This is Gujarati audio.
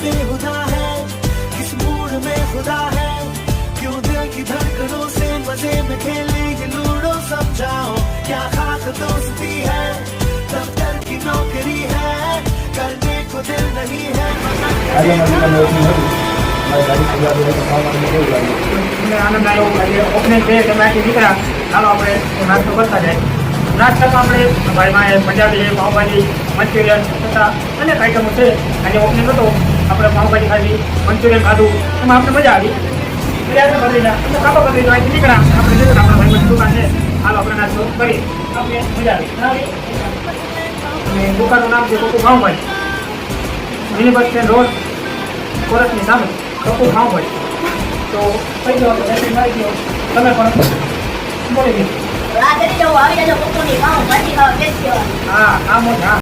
बेहुदा है, किस मूड में खुदा है, क्यों दिल की धड़कनों से मजे में खेले ये लूडो, समझाओ क्या खास दोस्ती है, दफ्तर की नौकरी है, करने को दिल नहीं है। આનંદ આવ્યો ઓપનિંગ છે તેમાંથી નીકળ્યા ચાલો આપણે નાસ્તો કરતા જાય નાસ્તામાં આપણે ભાઈમાં પંજાબી પાઉંભાજી મંચુરિયન તથા અનેક આઈટમો છે આજે ઓપનિંગ હતો આપણે પાઉંભાજી ખાધી મંચુરિયન ખાધું એમાં આપણે મજા આવી એટલે આપણે બદલી ગયા કાપા બદલી તો અહીંથી નીકળ્યા આપણે જઈશું આપણા ભાઈમાં દુકાન છે ચાલો આપણે નાસ્તો કરીએ આપણે મજા આવી અને દુકાનનું નામ છે Koku pav bhaji mini bus stand road કોરસની સામે કોકુ પાઉંભાજી તો કઈ ગયો મારી ગયો તમે પણ બોલી દીધું રાત્રે જવું આવી જજો કોકોની પાઉં ભાજી ખાવા બેસી જવાનું હા હા મોટા